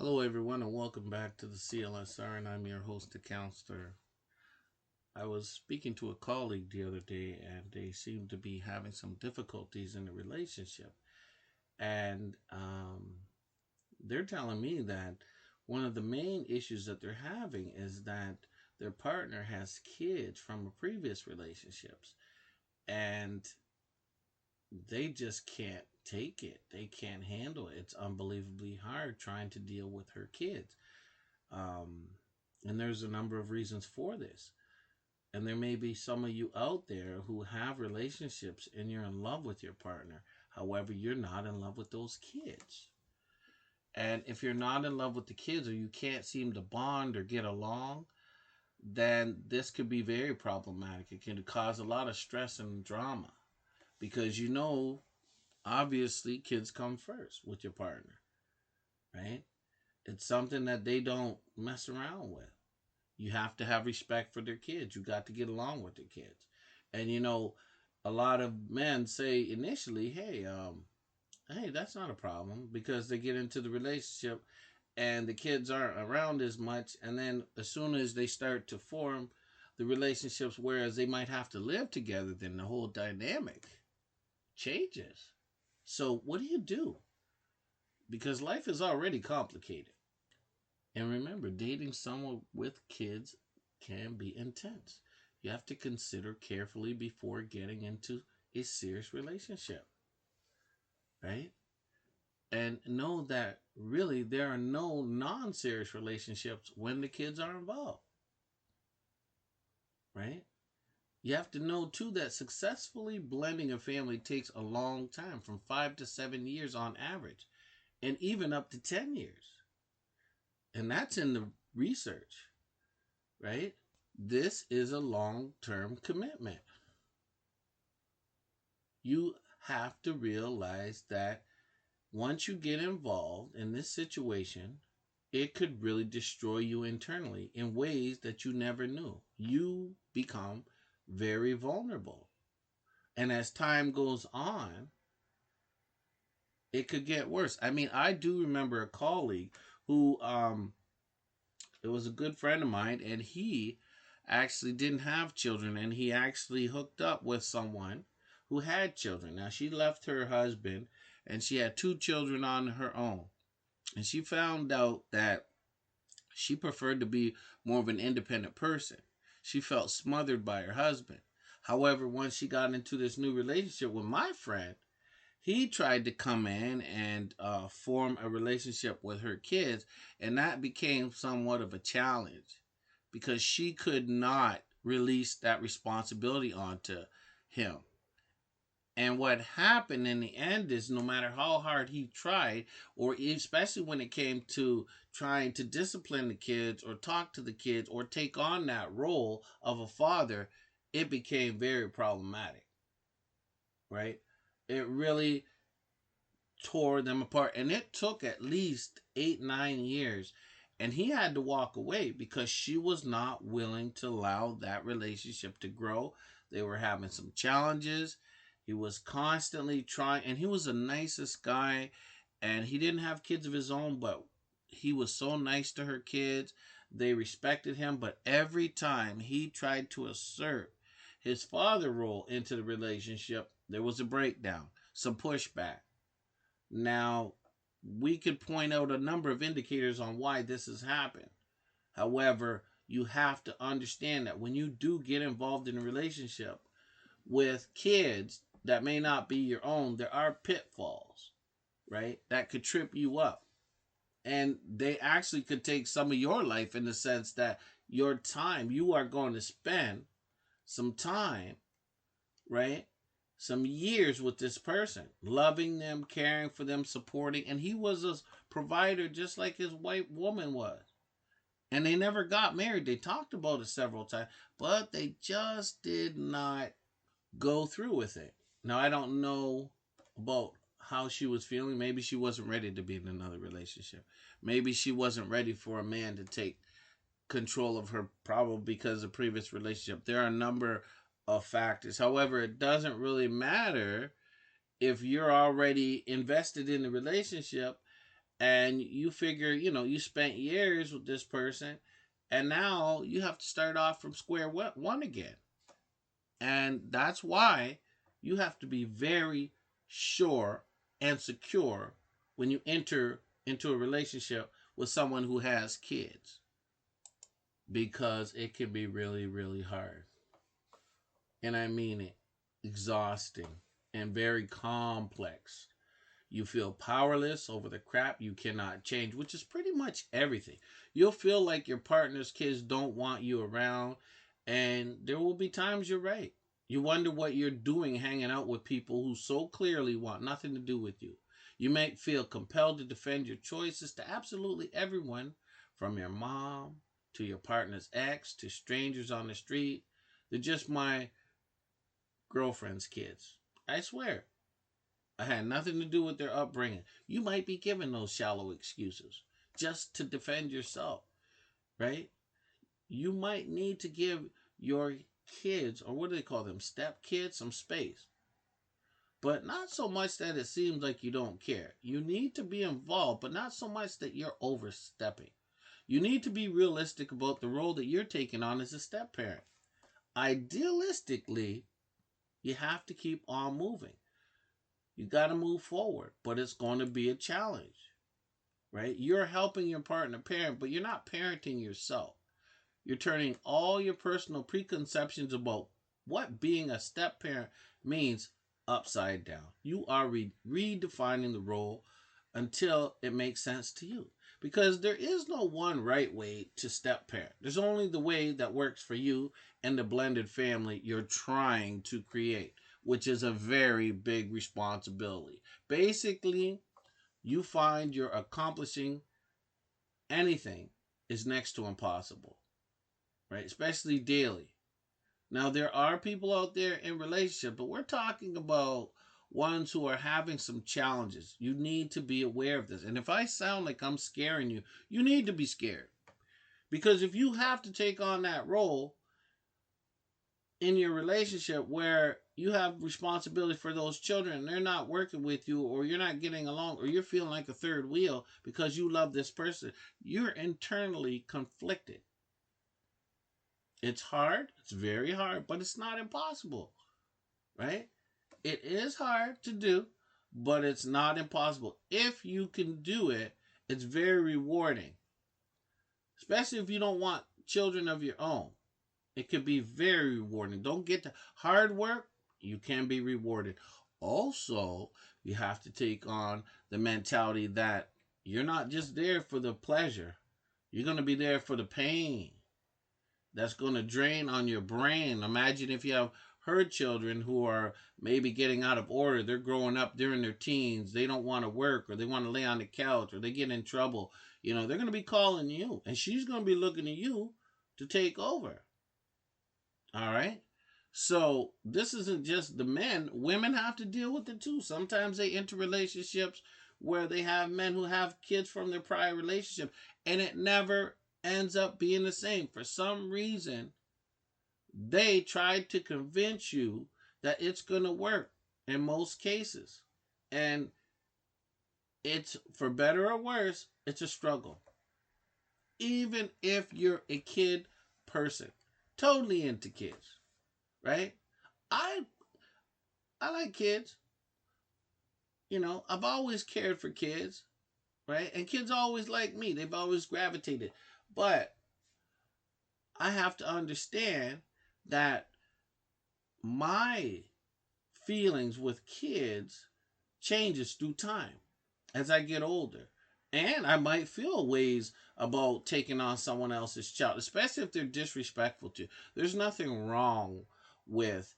Hello, everyone, and welcome back to the CLSR. And I'm your host, the counselor. I was speaking to a colleague the other day, and they seemed to be having some difficulties in the relationship. And they're telling me that one of the main issues that they're having is that their partner has kids from previous relationships, and they just can't take it. They can't handle it. It's unbelievably hard trying to deal with her kids. Um, and there's a number of reasons for this. And there may be some of you out there who have relationships and you're in love with your partner. However, you're not in love with those kids. And if you're not in love with the kids or you can't seem to bond or get along, then this could be very problematic. It can cause a lot of stress and drama because obviously, kids come first with your partner, right? It's something that they don't mess around with. You have to have respect for their kids. You got to get along with their kids. And a lot of men say initially, hey, that's not a problem because they get into the relationship and the kids aren't around as much. And then as soon as they start to form the relationships, whereas they might have to live together, then the whole dynamic changes. So what do you do? Because life is already complicated. And remember, dating someone with kids can be intense. You have to consider carefully before getting into a serious relationship, right? And know that really there are no non serious relationships when the kids are involved, right? You have to know too that successfully blending a family takes a long time, from 5 to 7 years on average, and even up to 10 years. And that's in the research, right? This is a long term commitment. You have to realize that once you get involved in this situation, it could really destroy you internally in ways that you never knew. You become very vulnerable. And as time goes on, it could get worse. I mean, I do remember a colleague who it was a good friend of mine, and he actually didn't have children, and he actually hooked up with someone who had children. Now, she left her husband and she had two children on her own. And she found out that she preferred to be more of an independent person. She felt smothered by her husband. However, once she got into this new relationship with my friend, he tried to come in and form a relationship with her kids, and that became somewhat of a challenge because she could not release that responsibility onto him. And what happened in the end is no matter how hard he tried, or especially when it came to trying to discipline the kids or talk to the kids or take on that role of a father, it became very problematic, right? It really tore them apart. And it took at least 8, 9 years. And he had to walk away because she was not willing to allow that relationship to grow. They were having some challenges. He was constantly trying, and he was the nicest guy. And he didn't have kids of his own, but he was so nice to her kids. They respected him. But every time he tried to assert his father role into the relationship, there was a breakdown, some pushback. Now, we could point out a number of indicators on why this has happened. However, you have to understand that when you do get involved in a relationship with kids that may not be your own, there are pitfalls, right? That could trip you up. And they actually could take some of your life in the sense that your time, you are going to spend some time, right? Some years with this person, loving them, caring for them, supporting. And he was a provider just like his white woman was. And they never got married. They talked about it several times, but they just did not go through with it. Now, I don't know about how she was feeling. Maybe she wasn't ready to be in another relationship. Maybe she wasn't ready for a man to take control of her, probably because of previous relationship. There are a number of factors. However, it doesn't really matter if you're already invested in the relationship And you figure, you spent years with this person, and now you have to start off from square one again. And that's why you have to be very sure and secure when you enter into a relationship with someone who has kids, because it can be really, really hard. And I mean it, exhausting and very complex. You feel powerless over the crap you cannot change, which is pretty much everything. You'll feel like your partner's kids don't want you around, and there will be times you're right. You wonder what you're doing hanging out with people who so clearly want nothing to do with you. You may feel compelled to defend your choices to absolutely everyone, from your mom to your partner's ex to strangers on the street. They're just my girlfriend's kids. I swear, I had nothing to do with their upbringing. You might be given those shallow excuses just to defend yourself, right? You might need to give your kids, or what do they call them, step kids, some space. But not so much that it seems like you don't care. You need to be involved, but not so much that you're overstepping. You need to be realistic about the role that you're taking on as a step parent. Idealistically, you have to keep on moving. You got to move forward, but it's going to be a challenge, right? You're helping your partner parent, but you're not parenting yourself. You're turning all your personal preconceptions about what being a step parent means upside down. You are redefining the role until it makes sense to you. Because there is no one right way to step parent. There's only the way that works for you and the blended family you're trying to create, which is a very big responsibility. Basically, you find you're accomplishing anything is next to impossible, right? Especially daily. Now, there are people out there in relationship, but we're talking about ones who are having some challenges. You need to be aware of this. And if I sound like I'm scaring you, you need to be scared. Because if you have to take on that role in your relationship where you have responsibility for those children and they're not working with you, or you're not getting along, or you're feeling like a third wheel because you love this person, you're internally conflicted. It's hard. It's very hard, but it's not impossible, right? It is hard to do, but it's not impossible. If you can do it, it's very rewarding, especially if you don't want children of your own. It could be very rewarding. Don't get to hard work, you can be rewarded. Also, you have to take on the mentality that you're not just there for the pleasure. You're going to be there for the pain. That's going to drain on your brain. Imagine if you have her children who are maybe getting out of order. They're growing up during their teens. They don't want to work, or they want to lay on the couch, or they get in trouble. They're going to be calling you, and she's going to be looking at you to take over. All right? So this isn't just the men. Women have to deal with it too. Sometimes they enter relationships where they have men who have kids from their prior relationship, and it never ends up being the same. For some reason, they tried to convince you that it's going to work in most cases. And it's, for better or worse, it's a struggle. Even if you're a kid person, totally into kids, right? I I like kids. I've always cared for kids, right? And kids always like me. They've always gravitated. But I have to understand that my feelings with kids changes through time as I get older. And I might feel ways about taking on someone else's child, especially if they're disrespectful to you. There's nothing wrong with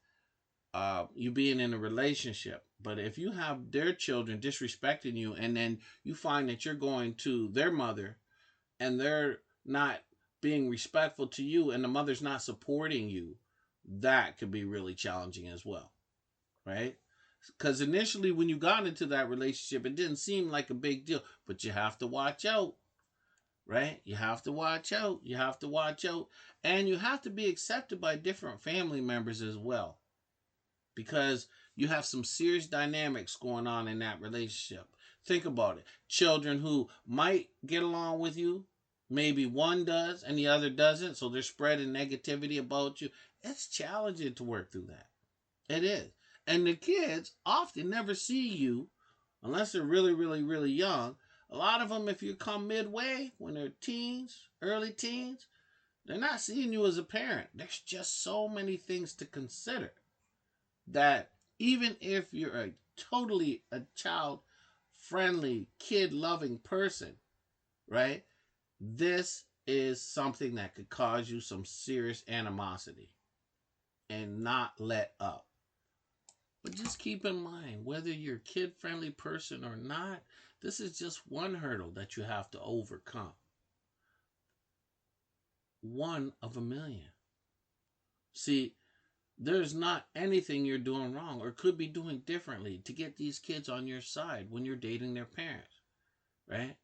you being in a relationship. But if you have their children disrespecting you, and then you find that you're going to their mother and they're not being respectful to you, and the mother's not supporting you, that could be really challenging as well, right? Because initially, when you got into that relationship, it didn't seem like a big deal, but you have to watch out, right? You have to watch out. You have to watch out. And you have to be accepted by different family members as well, because you have some serious dynamics going on in that relationship. Think about it. Children who might get along with you, maybe one does and the other doesn't, so they're spreading negativity about you. It's challenging to work through that. It is. And the kids often never see you unless they're really, really, really young. A lot of them, if you come midway when they're teens, early teens, they're not seeing you as a parent. There's just so many things to consider that even if you're a child friendly, kid loving person, right? This is something that could cause you some serious animosity and not let up. But just keep in mind, whether you're a kid friendly person or not, this is just one hurdle that you have to overcome. One of a million. See, there's not anything you're doing wrong or could be doing differently to get these kids on your side when you're dating their parents, right?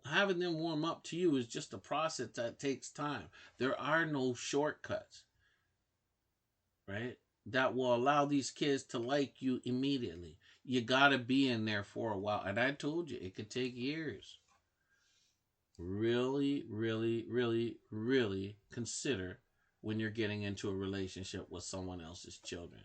Having them warm up to you is just a process that takes time. There are no shortcuts, right? That will allow these kids to like you immediately. You got to be in there for a while. And I told you, it could take years. Really, really, really, really consider when you're getting into a relationship with someone else's children,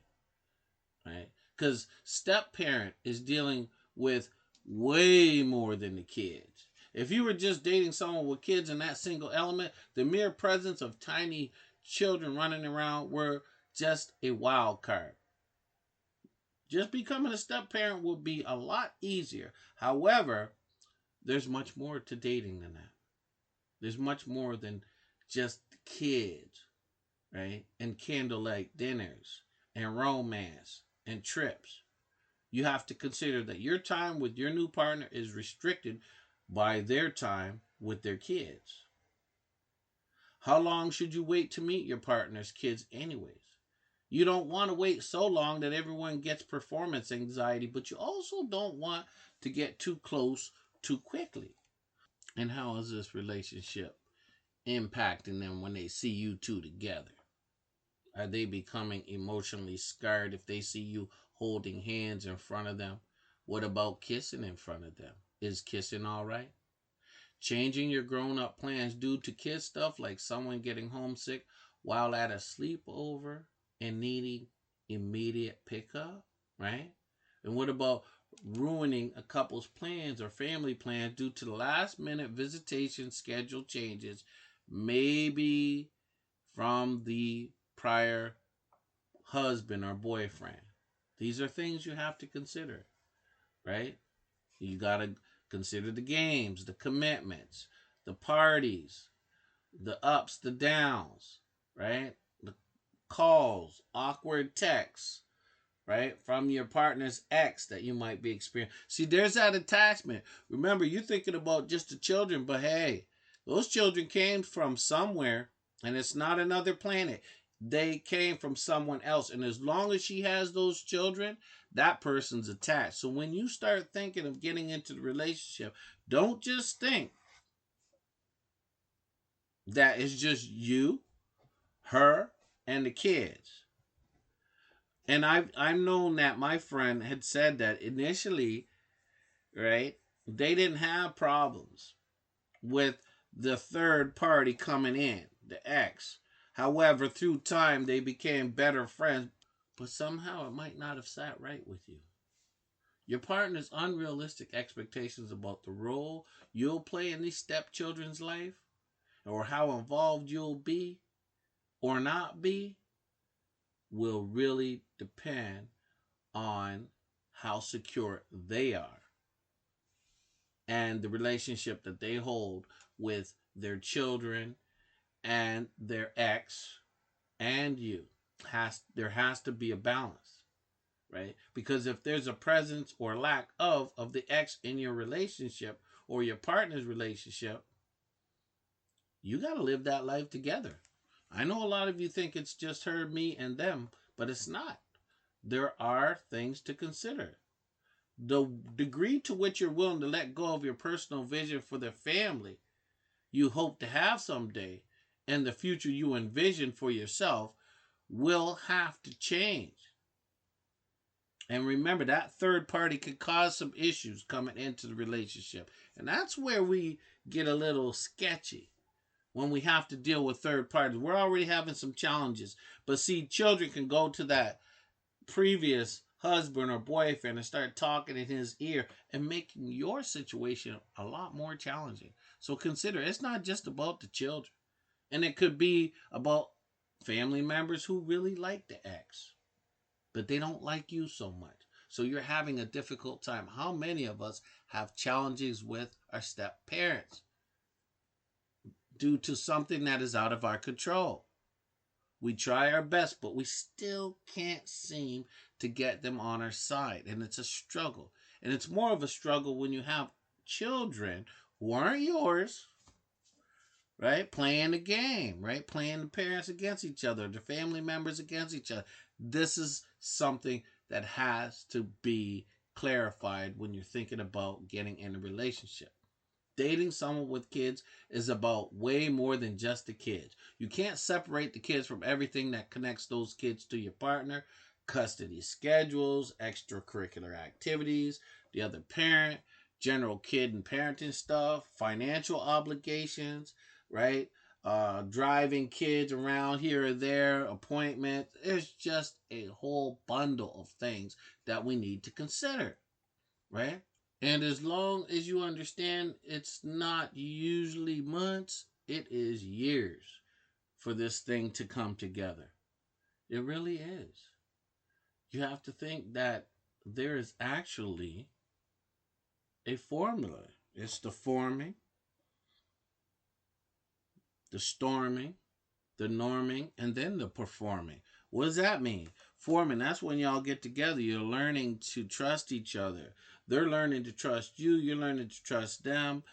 right? Because step parent is dealing with way more than the kids. If you were just dating someone with kids in that single element, the mere presence of tiny children running around were just a wild card. Just becoming a step parent would be a lot easier. However, there's much more to dating than that. There's much more than just kids, right? And candlelight dinners and romance and trips. You have to consider that your time with your new partner is restricted by their time with their kids. How long should you wait to meet your partner's kids, anyways? You don't want to wait so long that everyone gets performance anxiety, but you also don't want to get too close too quickly. And how is this relationship impacting them when they see you two together? Are they becoming emotionally scarred if they see you holding hands in front of them? What about kissing in front of them? Is kissing all right? Changing your grown up plans due to kid stuff like someone getting homesick while at a sleepover and needing immediate pickup, right? And what about ruining a couple's plans or family plans due to the last minute visitation schedule changes, maybe from the prior husband or boyfriend? These are things you have to consider, right? You got to consider the games, the commitments, the parties, the ups, the downs, right? The calls, awkward texts, right? From your partner's ex that you might be experiencing. See, there's that attachment. Remember, you're thinking about just the children, but hey, those children came from somewhere and it's not another planet. They came from someone else. And as long as she has those children, that person's attached. So when you start thinking of getting into the relationship, don't just think that it's just you, her, and the kids. And I've known that my friend had said that initially, right, they didn't have problems with the third party coming in, the ex. However, through time, they became better friends, but somehow it might not have sat right with you. Your partner's unrealistic expectations about the role you'll play in these stepchildren's life, or how involved you'll be or not be, will really depend on how secure they are and the relationship that they hold with their children and their ex and you. There has to be a balance, right? Because if there's a presence or lack of the ex in your relationship or your partner's relationship, you got to live that life together. I know a lot of you think it's just her, me, and them, but it's not. There are things to consider. The degree to which you're willing to let go of your personal vision for the family you hope to have someday and the future you envision for yourself will have to change. And remember, that third party could cause some issues coming into the relationship. And that's where we get a little sketchy when we have to deal with third parties. We're already having some challenges. But see, children can go to that previous husband or boyfriend and start talking in his ear and making your situation a lot more challenging. So consider it's not just about the children. And it could be about family members who really like the ex, but they don't like you so much. So you're having a difficult time. How many of us have challenges with our step parents due to something that is out of our control? We try our best, but we still can't seem to get them on our side. And it's a struggle. And it's more of a struggle when you have children who aren't yours, right? Playing the game, right? Playing the parents against each other, the family members against each other. This is something that has to be clarified when you're thinking about getting in a relationship. Dating someone with kids is about way more than just the kids. You can't separate the kids from everything that connects those kids to your partner: custody schedules, extracurricular activities, the other parent, general kid and parenting stuff, financial obligations, right? Driving kids around here or there, appointments. There's just a whole bundle of things that we need to consider, right? And as long as you understand it's not usually months, it is years for this thing to come together. It really is. You have to think that there is actually a formula. It's the forming, the storming, the norming, and then the performing. What does that mean? Forming, that's when y'all get together. You're learning to trust each other. They're learning to trust you. You're learning to trust them.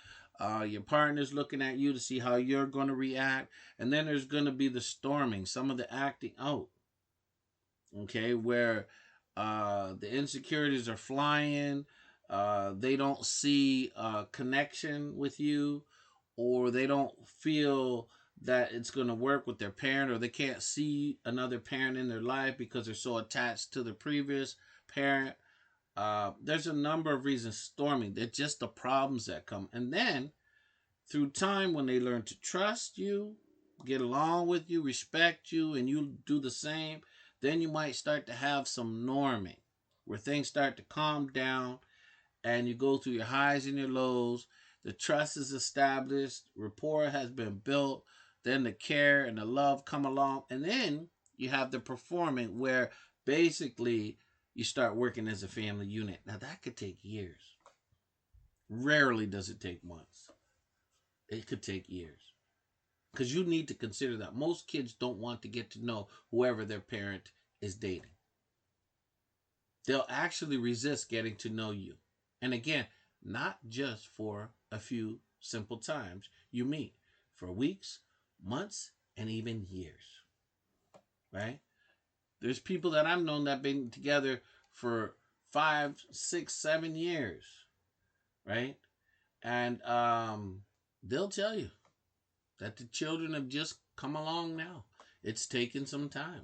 Your partner's looking at you to see how you're going to react. And then there's going to be the storming, some of the acting out. Okay, where the insecurities are flying. They don't see a connection with you, or they don't feel that it's going to work with their parent, or they can't see another parent in their life because they're so attached to the previous parent. There's a number of reasons storming. They're just the problems that come. And then through time, when they learn to trust you, get along with you, respect you, and you do the same, then you might start to have some norming where things start to calm down and you go through your highs and your lows. The trust is established, rapport has been built, then the care and the love come along, and then you have the performing where basically you start working as a family unit. Now that could take years. Rarely does it take months. It could take years. Because you need to consider that most kids don't want to get to know whoever their parent is dating. They'll actually resist getting to know you. And again, not just for a few simple times you meet, for weeks, months, and even years. Right? There's people that I've known that have been together for 5, 6, 7 years. Right? And they'll tell you that the children have just come along now. It's taken some time.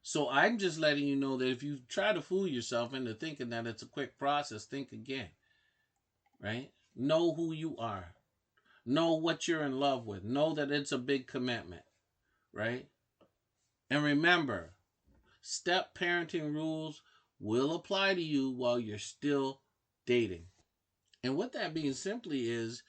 So I'm just letting you know that if you try to fool yourself into thinking that it's a quick process, think again. Right? Know who you are. Know what you're in love with. Know that it's a big commitment. Right? And remember, step parenting rules will apply to you while you're still dating. And what that means simply is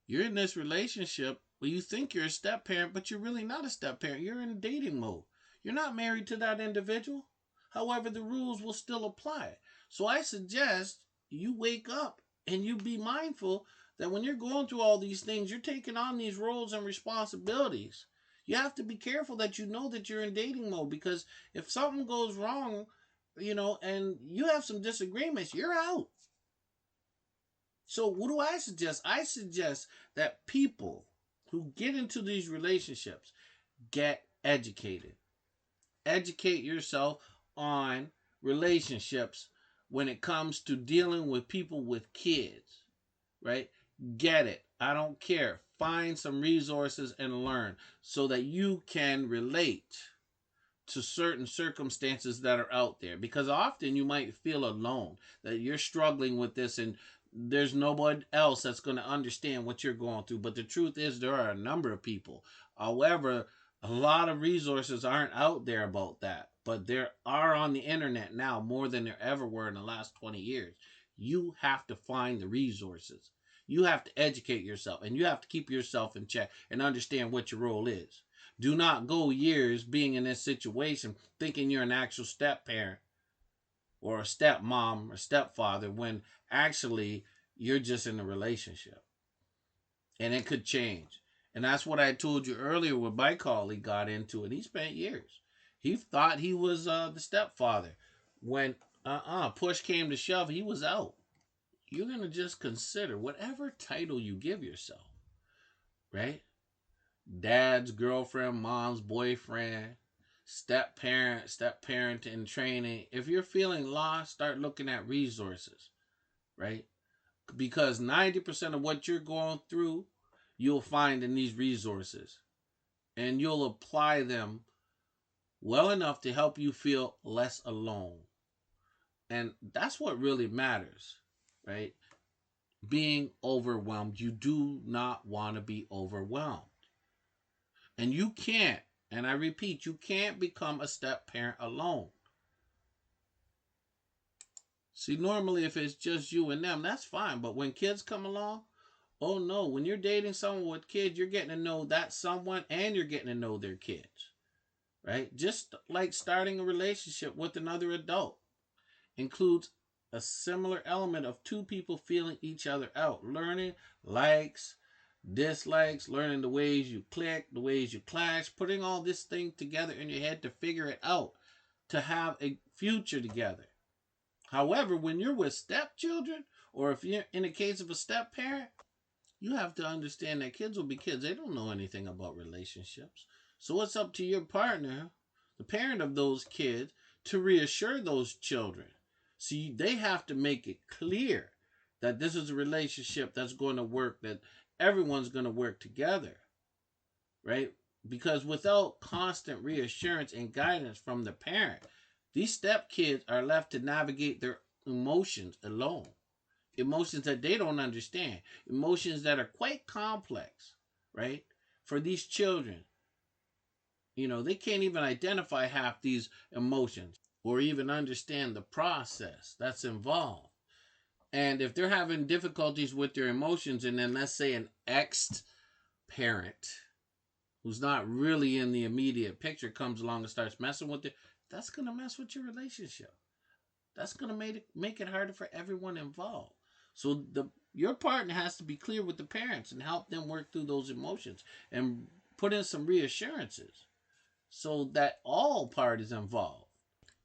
you're in this relationship where you think you're a step parent, but you're really not a step parent. You're in dating mode. You're not married to that individual. However, the rules will still apply. So I suggest you wake up and you be mindful that when you're going through all these things, you're taking on these roles and responsibilities. You have to be careful that you know that you're in dating mode, because if something goes wrong, and you have some disagreements, you're out. So what do I suggest? I suggest that people who get into these relationships get educated. Educate yourself on relationships when it comes to dealing with people with kids, right? Get it. I don't care. Find some resources and learn so that you can relate to certain circumstances that are out there, because often you might feel alone, that you're struggling with this and there's nobody else that's going to understand what you're going through. But the truth is, there are a number of people. However, a lot of resources aren't out there about that, but there are on the internet now more than there ever were in the last 20 years. You have to find the resources. You have to educate yourself, and you have to keep yourself in check and understand what your role is. Do not go years being in this situation thinking you're an actual step parent or a stepmom or stepfather when actually you're just in a relationship. And it could change. And that's what I told you earlier when my colleague got into it. He spent years. He thought he was the stepfather. When push came to shove, he was out. You're going to just consider whatever title you give yourself, right? Dad's girlfriend, mom's boyfriend, step parent in training. If you're feeling lost, start looking at resources, right? Because 90% of what you're going through, you'll find in these resources, and you'll apply them well enough to help you feel less alone. And that's what really matters, right? Being overwhelmed. You do not want to be overwhelmed. And you can't, and I repeat, you can't become a step parent alone. See, normally if it's just you and them, that's fine. But when kids come along, oh no, when you're dating someone with kids, you're getting to know that someone and you're getting to know their kids, right? Just like starting a relationship with another adult includes a similar element of two people feeling each other out, learning likes, dislikes, learning the ways you click, the ways you clash, putting all this thing together in your head to figure it out, to have a future together. However, when you're with stepchildren, or if you're in the case of a step parent, you have to understand that kids will be kids. They don't know anything about relationships. So it's up to your partner, the parent of those kids, to reassure those children. See, they have to make it clear that this is a relationship that's going to work, that everyone's going to work together, right? Because without constant reassurance and guidance from the parent, these step kids are left to navigate their emotions alone. Emotions that they don't understand, emotions that are quite complex, right? For these children, they can't even identify half these emotions or even understand the process that's involved. And if they're having difficulties with their emotions, and then let's say an ex parent who's not really in the immediate picture comes along and starts messing with it, that's going to mess with your relationship. That's going to make it harder for everyone involved. So your partner has to be clear with the parents and help them work through those emotions and put in some reassurances so that all parties involved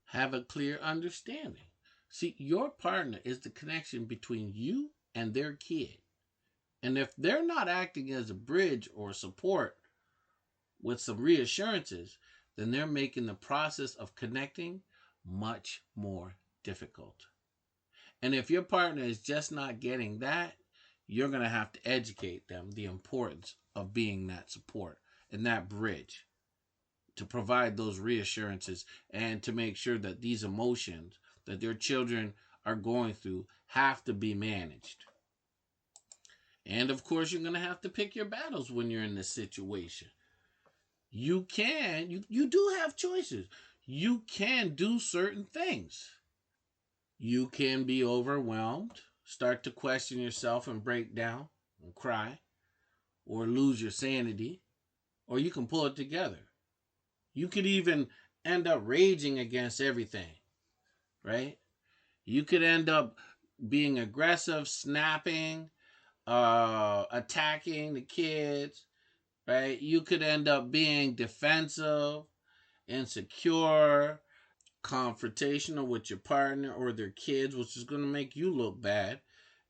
have a clear understanding. See, your partner is the connection between you and their kid. And if they're not acting as a bridge or support with some reassurances, then they're making the process of connecting much more difficult. And if your partner is just not getting that, you're going to have to educate them the importance of being that support and that bridge to provide those reassurances and to make sure that these emotions that their children are going through have to be managed. And of course, you're going to have to pick your battles when you're in this situation. You do have choices. You can do certain things. You can be overwhelmed, start to question yourself and break down and cry, or lose your sanity, or you can pull it together. You could even end up raging against everything, right? You could end up being aggressive, snapping, attacking the kids, right? You could end up being defensive, insecure, confrontational with your partner or their kids, which is going to make you look bad,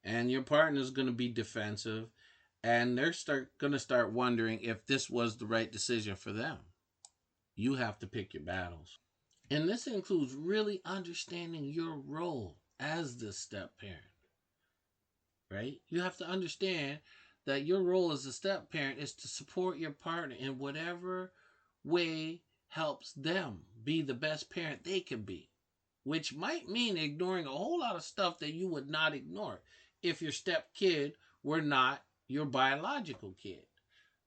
and your partner is going to be defensive, and they're going to start wondering if this was the right decision for them. You have to pick your battles. And this includes really understanding your role as the step parent, right? You have to understand that your role as a step parent is to support your partner in whatever way helps them be the best parent they can be, which might mean ignoring a whole lot of stuff that you would not ignore if your step kid were not your biological kid.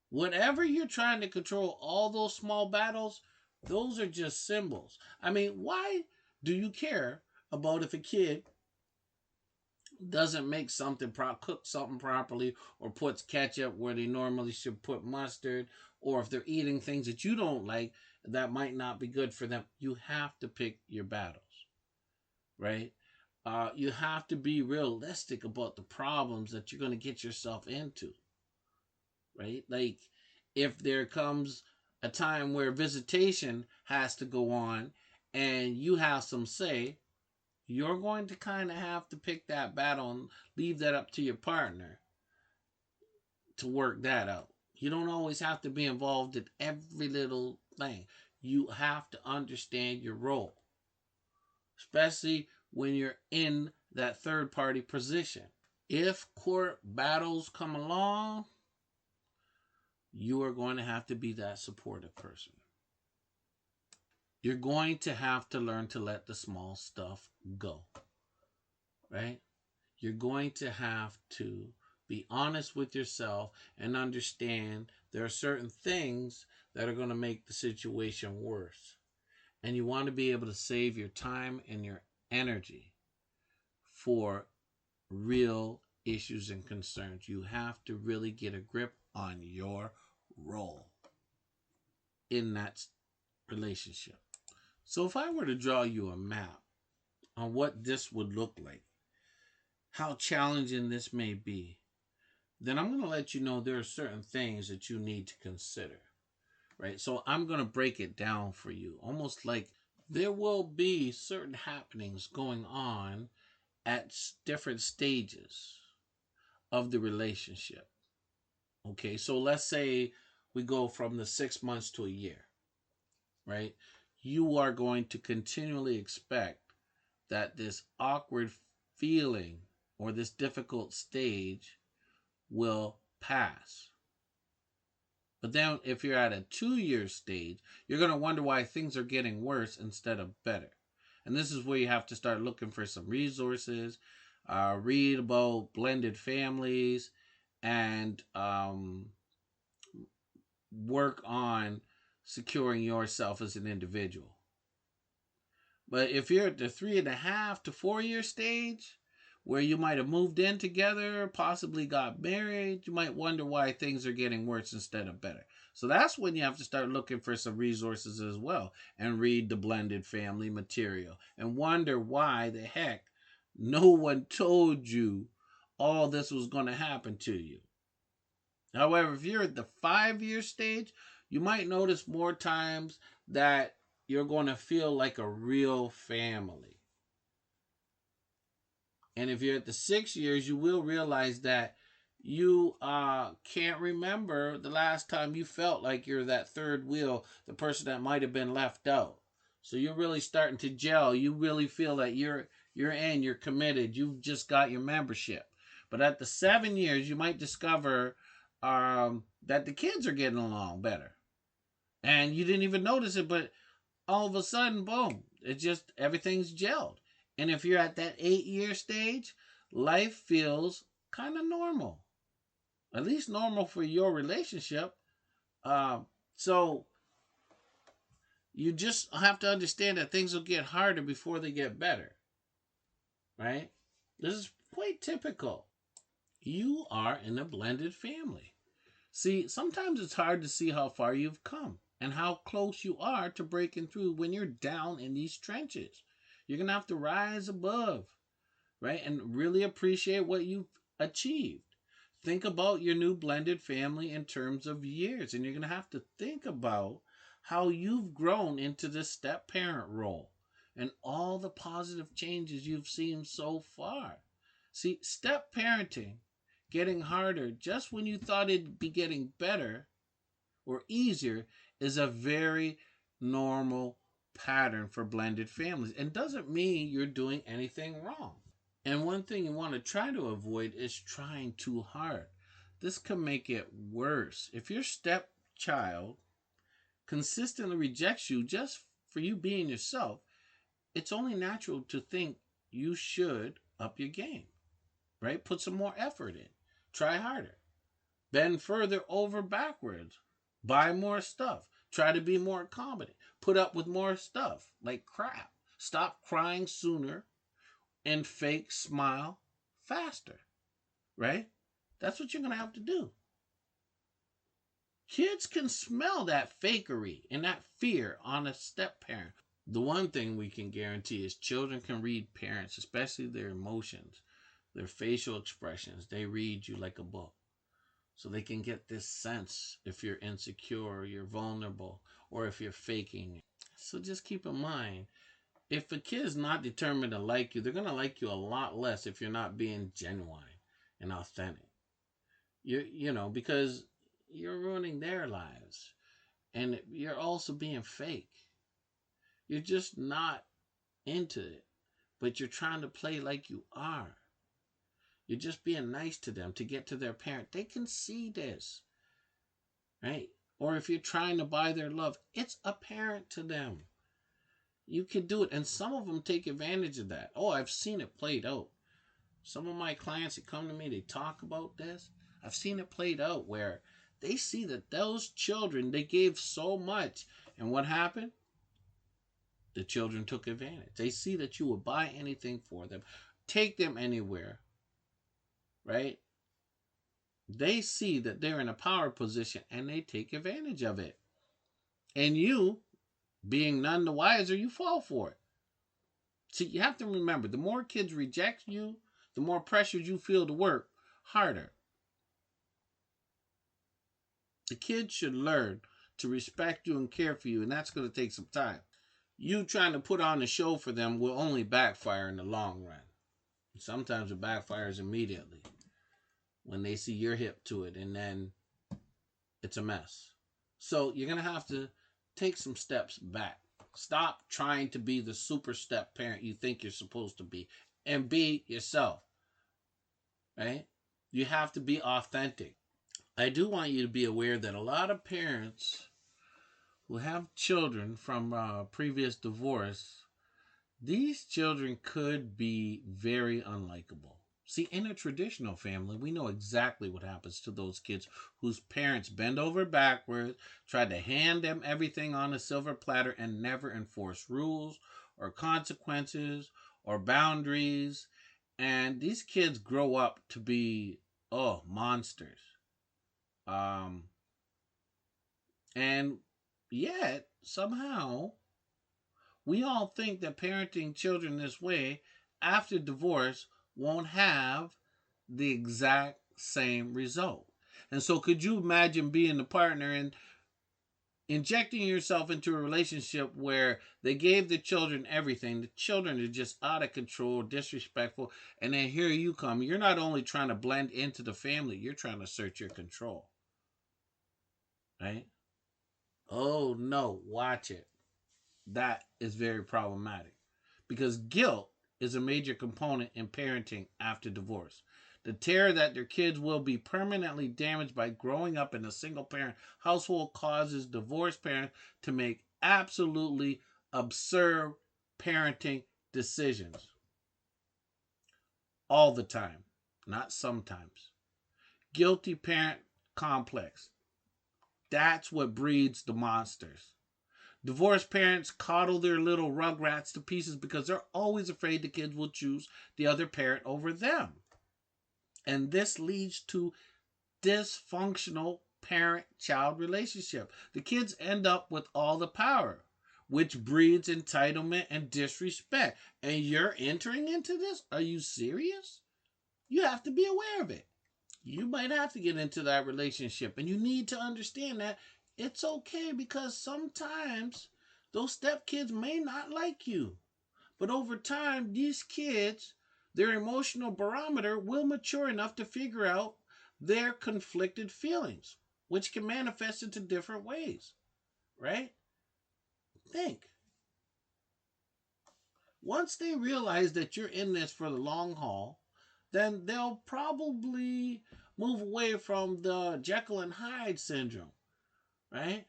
Whatever you're trying to control, all those small battles, those are just symbols. I mean, why do you care about if a kid doesn't make something, cook something properly, or puts ketchup where they normally should put mustard, or if they're eating things that you don't like that might not be good for them? You have to pick your battles, right? You have to be realistic about the problems that you're going to get yourself into, right? Like, if there comes a time where visitation has to go on and you have some say, you're going to kind of have to pick that battle and leave that up to your partner to work that out. You don't always have to be involved in every little thing. You have to understand your role, especially when you're in that third party position. If court battles come along, you are going to have to be that supportive person. You're going to have to learn to let the small stuff go, right? You're going to have to be honest with yourself and understand there are certain things that are going to make the situation worse. And you want to be able to save your time and your energy for real issues and concerns. You have to really get a grip on your role in that relationship. So if I were to draw you a map on what this would look like, how challenging this may be, then I'm going to let you know there are certain things that you need to consider, right? So I'm going to break it down for you, almost like there will be certain happenings going on at different stages of the relationship. Okay, so let's say we go from the 6 months to a year, right? You are going to continually expect that this awkward feeling or this difficult stage will pass. But then if you're at a 2-year stage, you're going to wonder why things are getting worse instead of better. And this is where you have to start looking for some resources, read about blended families, and work on securing yourself as an individual. But if you're at the 3.5 to 4 year stage, where you might have moved in together, possibly got married, you might wonder why things are getting worse instead of better. So that's when you have to start looking for some resources as well and read the blended family material and wonder why the heck no one told you all this was going to happen to you. However, if you're at the 5 year stage, you might notice more times that you're going to feel like a real family. And if you're at the 6 years, you will realize that you can't remember the last time you felt like you're that third wheel, the person that might have been left out. So you're really starting to gel. You really feel that you're in, you're committed. You've just got your membership. But at the 7 years, you might discover that the kids are getting along better. And you didn't even notice it, but all of a sudden, boom, it just, everything's gelled. And if you're at that 8 year stage, life feels kind of normal, at least normal for your relationship. So you just have to understand that things will get harder before they get better, right? This is quite typical. You are in a blended family. See, sometimes it's hard to see how far you've come and how close you are to breaking through when you're down in these trenches. You're going to have to rise above, right? And really appreciate what you've achieved. Think about your new blended family in terms of years, and you're going to have to think about how you've grown into this step parent role and all the positive changes you've seen so far. See, step parenting getting harder just when you thought it'd be getting better or easier is a very normal pattern for blended families and doesn't mean you're doing anything wrong. And one thing you want to try to avoid is trying too hard. This can make it worse. If your stepchild consistently rejects you just for you being yourself, it's only natural to think you should up your game, right? Put some more effort in, try harder, bend further over backwards, buy more stuff, try to be more accommodating, put up with more stuff like crap, stop crying sooner, and fake smile faster, right? That's what you're going to have to do. Kids can smell that fakery and that fear on a step parent. The one thing we can guarantee is children can read parents, especially their emotions, their facial expressions. They read you like a book. So they can get this sense if you're insecure, you're vulnerable, or if you're faking. So just keep in mind, if a kid is not determined to like you, they're going to like you a lot less if you're not being genuine and authentic. Because you're ruining their lives. And you're also being fake. You're just not into it, but you're trying to play like you are. You're just being nice to them to get to their parent. They can see this, right? Or if you're trying to buy their love, it's apparent to them. You can do it. And some of them take advantage of that. Oh, I've seen it played out. Some of my clients that come to me, they talk about this. I've seen it played out where they see that those children, they gave so much. And what happened? The children took advantage. They see that you would buy anything for them, take them anywhere, right? They see that they're in a power position and they take advantage of it. And you, being none the wiser, you fall for it. See, you have to remember, the more kids reject you, the more pressure you feel to work harder. The kids should learn to respect you and care for you, and that's going to take some time. You trying to put on a show for them will only backfire in the long run. Sometimes it backfires immediately when they see you're hip to it, and then it's a mess. So you're going to have to take some steps back. Stop trying to be the super step parent you think you're supposed to be, and be yourself, right? You have to be authentic. I do want you to be aware that a lot of parents who have children from previous divorce, these children could be very unlikable. See, in a traditional family, we know exactly what happens to those kids whose parents bend over backwards, try to hand them everything on a silver platter, and never enforce rules or consequences or boundaries. And these kids grow up to be, monsters. Um, and yet, somehow, we all think that parenting children this way after divorce won't have the exact same result. And so, could you imagine being the partner and injecting yourself into a relationship where they gave the children everything? The children are just out of control, disrespectful, and then here you come. You're not only trying to blend into the family, you're trying to assert your control. Right? Oh no, watch it. That is very problematic because guilt is a major component in parenting after divorce. The terror that their kids will be permanently damaged by growing up in a single parent household causes divorced parents to make absolutely absurd parenting decisions all the time, not sometimes. Guilty parent complex. That's what breeds the monsters. Divorced parents coddle their little rugrats to pieces because they're always afraid the kids will choose the other parent over them. And this leads to dysfunctional parent-child relationship. The kids end up with all the power, which breeds entitlement and disrespect. And you're entering into this? Are you serious? You have to be aware of it. You might have to get into that relationship, and you need to understand that it's okay because sometimes those stepkids may not like you. But over time, these kids, their emotional barometer will mature enough to figure out their conflicted feelings, which can manifest into different ways, right? Think. Once they realize that you're in this for the long haul, then they'll probably move away from the Jekyll and Hyde syndrome, right?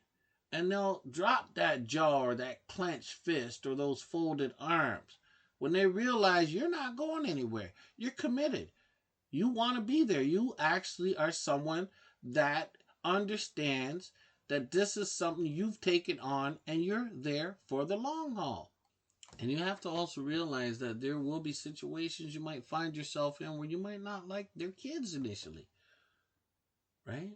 And they'll drop that jaw or that clenched fist or those folded arms when they realize you're not going anywhere. You're committed. You want to be there. You actually are someone that understands that this is something you've taken on and you're there for the long haul. And you have to also realize that there will be situations you might find yourself in where you might not like their kids initially, right?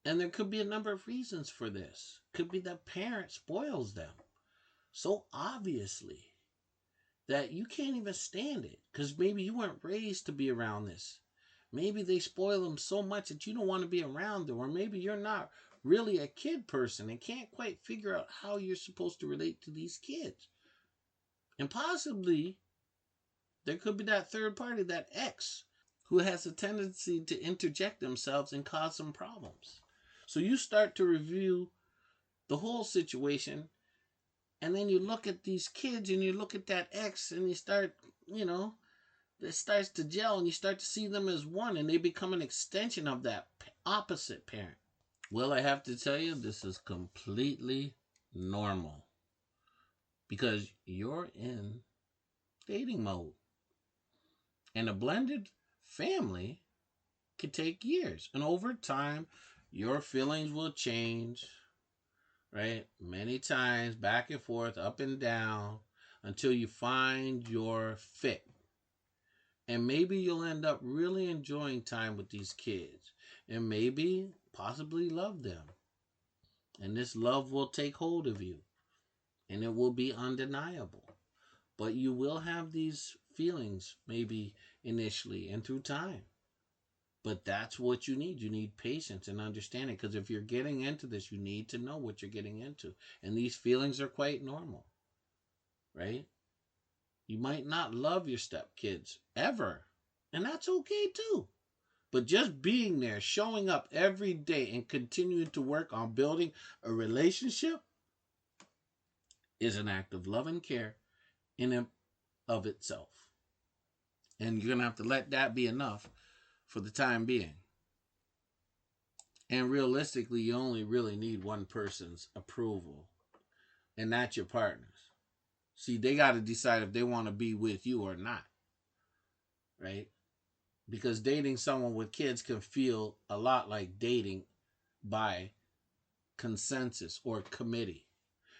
And there could be a number of reasons for this. Could be that parent spoils them so obviously that you can't even stand it because maybe you weren't raised to be around this. Maybe they spoil them so much that you don't want to be around them, or maybe you're not really a kid person and can't quite figure out how you're supposed to relate to these kids. And possibly there could be that third party, that ex, who has a tendency to interject themselves and cause some problems. So you start to review the whole situation, and then you look at these kids and you look at that ex and you start, it starts to gel and you start to see them as one and they become an extension of that opposite parent. Well, I have to tell you, this is completely normal because you're in dating mode. And a blended family could take years. And over time, your feelings will change, right? Many times, back and forth, up and down, until you find your fit. And maybe you'll end up really enjoying time with these kids. And maybe, possibly love them. And this love will take hold of you. And it will be undeniable. But you will have these feelings, maybe initially and through time. But that's what you need. You need patience and understanding. Because if you're getting into this, you need to know what you're getting into. And these feelings are quite normal. Right? You might not love your stepkids ever. And that's okay too. But just being there, showing up every day and continuing to work on building a relationship is an act of love and care in and of itself. And you're going to have to let that be enough for the time being. And realistically, you only really need one person's approval, and that's your partner's. See, they got to decide if they want to be with you or not, right? Because dating someone with kids can feel a lot like dating by consensus or committee.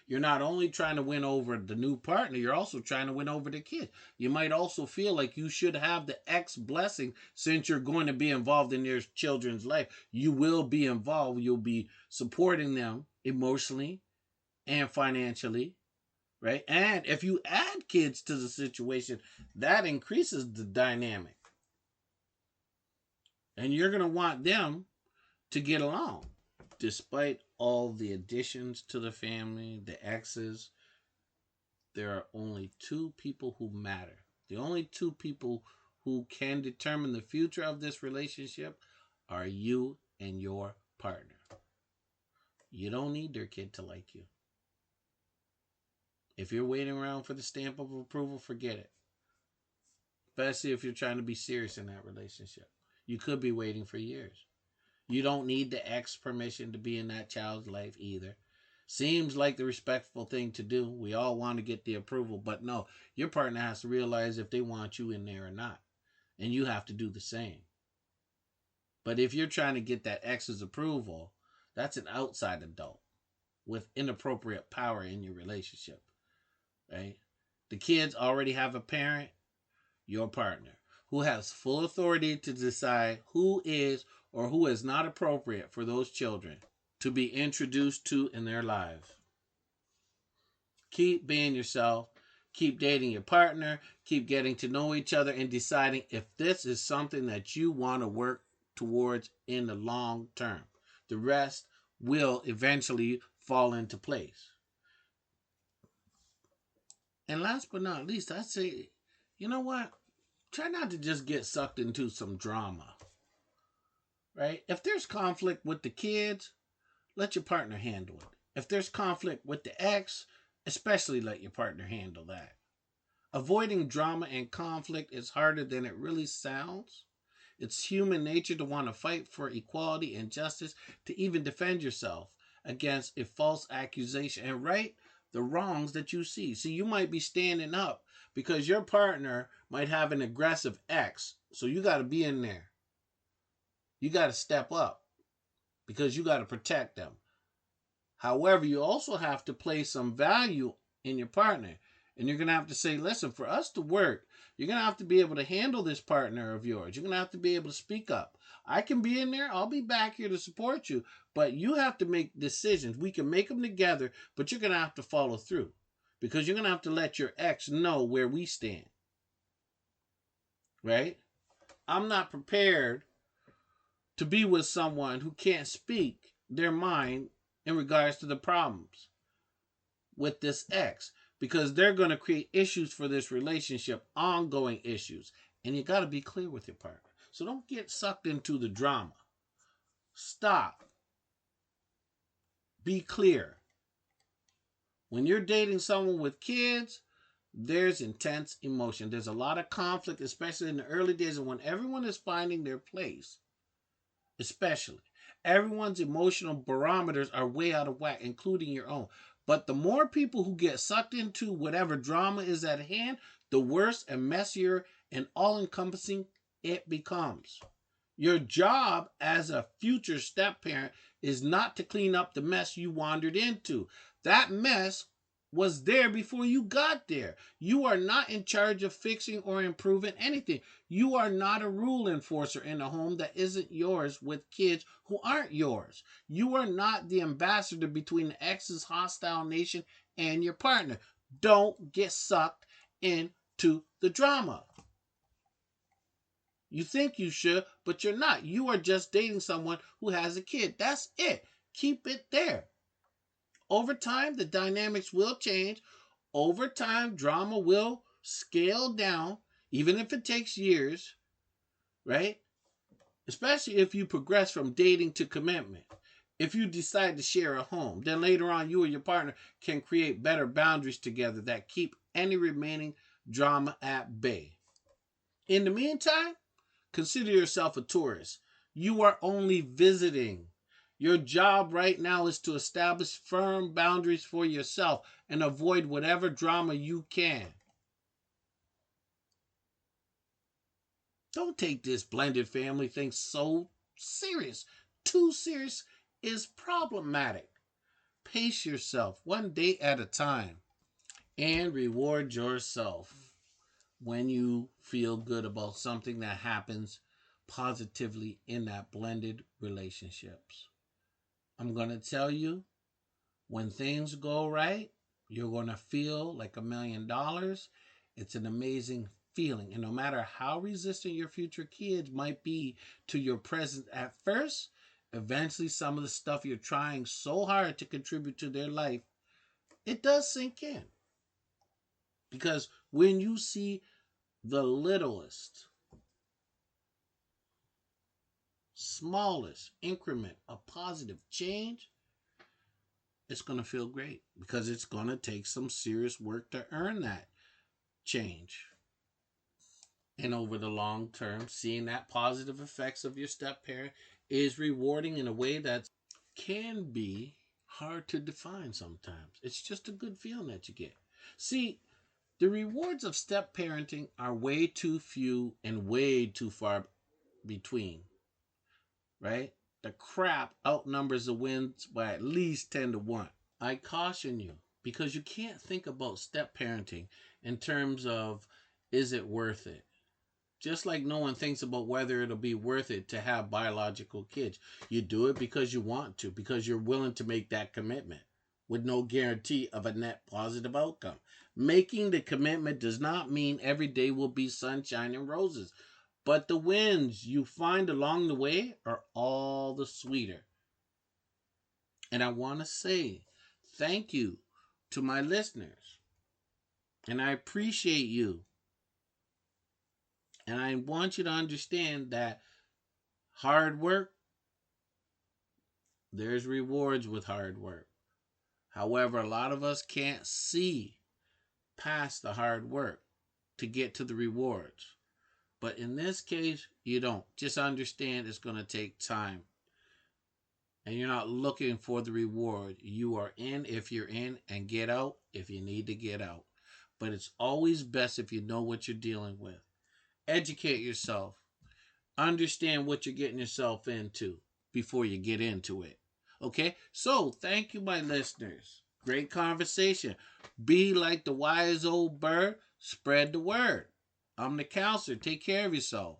You're not only trying to win over the new partner, you're also trying to win over the kid. You might also feel like you should have the ex blessing since you're going to be involved in their children's life. You will be involved. You'll be supporting them emotionally and financially, right? And if you add kids to the situation, that increases the dynamic. And you're going to want them to get along. Despite all the additions to the family, the exes, there are only two people who matter. The only two people who can determine the future of this relationship are you and your partner. You don't need their kid to like you. If you're waiting around for the stamp of approval, forget it. Especially if you're trying to be serious in that relationship. You could be waiting for years. You don't need the ex permission to be in that child's life either. Seems like the respectful thing to do. We all want to get the approval, but no, your partner has to realize if they want you in there or not. And you have to do the same. But if you're trying to get that ex's approval, that's an outside adult with inappropriate power in your relationship, right? The kids already have a parent, your partner, who has full authority to decide who is or who is not appropriate for those children to be introduced to in their lives. Keep being yourself. Keep dating your partner. Keep getting to know each other and deciding if this is something that you want to work towards in the long term. The rest will eventually fall into place. And last but not least, I say, you know what? Try not to just get sucked into some drama. Right? If there's conflict with the kids, let your partner handle it. If there's conflict with the ex, especially let your partner handle that. Avoiding drama and conflict is harder than it really sounds. It's human nature to want to fight for equality and justice, to even defend yourself against a false accusation and right the wrongs that you see. See, you might be standing up because your partner might have an aggressive ex. So you got to be in there. You got to step up because you got to protect them. However, you also have to place some value in your partner. And you're going to have to say, listen, for us to work, you're going to have to be able to handle this partner of yours. You're going to have to be able to speak up. I can be in there. I'll be back here to support you. But you have to make decisions. We can make them together, but you're going to have to follow through. Because you're going to have to let your ex know where we stand. Right? I'm not prepared to be with someone who can't speak their mind in regards to the problems with this ex, because they're going to create issues for this relationship, ongoing issues. And you got to be clear with your partner. So don't get sucked into the drama. Stop. Be clear. When you're dating someone with kids, there's intense emotion. There's a lot of conflict, especially in the early days and when everyone is finding their place. Especially. Everyone's emotional barometers are way out of whack, including your own. But the more people who get sucked into whatever drama is at hand, the worse and messier and all-encompassing it becomes. Your job as a future step-parent is not to clean up the mess you wandered into. That mess was there before you got there. You are not in charge of fixing or improving anything. You are not a rule enforcer in a home that isn't yours with kids who aren't yours. You are not the ambassador between the ex's hostile nation and your partner. Don't get sucked into the drama. You think you should, but you're not. You are just dating someone who has a kid. That's it. Keep it there. Over time, the dynamics will change. Over time, drama will scale down, even if it takes years, right? Especially if you progress from dating to commitment. If you decide to share a home, then later on, you and your partner can create better boundaries together that keep any remaining drama at bay. In the meantime, consider yourself a tourist. You are only visiting. Your job right now is to establish firm boundaries for yourself and avoid whatever drama you can. Don't take this blended family thing so serious. Too serious is problematic. Pace yourself one day at a time and reward yourself when you feel good about something that happens positively in that blended relationships. I'm going to tell you, when things go right, you're going to feel like $1,000,000. It's an amazing feeling. And no matter how resistant your future kids might be to your presence at first, eventually some of the stuff you're trying so hard to contribute to their life, it does sink in. Because when you see the littlest, smallest increment of positive change, it's going to feel great because it's going to take some serious work to earn that change. And over the long term, seeing that positive effects of your step parent is rewarding in a way that can be hard to define sometimes. It's just a good feeling that you get. See, the rewards of step parenting are way too few and way too far between, right? The crap outnumbers the wins by at least 10 to 1. I caution you because you can't think about step parenting in terms of, is it worth it? Just like no one thinks about whether it'll be worth it to have biological kids. You do it because you want to, because you're willing to make that commitment with no guarantee of a net positive outcome. Making the commitment does not mean every day will be sunshine and roses, but the wins you find along the way are all the sweeter. And I want to say thank you to my listeners. And I appreciate you. And I want you to understand that hard work, there's rewards with hard work. However, a lot of us can't see past the hard work to get to the rewards. But in this case, you don't. Just understand it's going to take time. and you're not looking for the reward. You are in if you're in, and get out if you need to get out. But it's always best if you know what you're dealing with. Educate yourself. Understand what you're getting yourself into before you get into it. Okay? So, thank you, my listeners. Great conversation. Be like the wise old bird. Spread the word. I'm the counselor. Take care of yourself.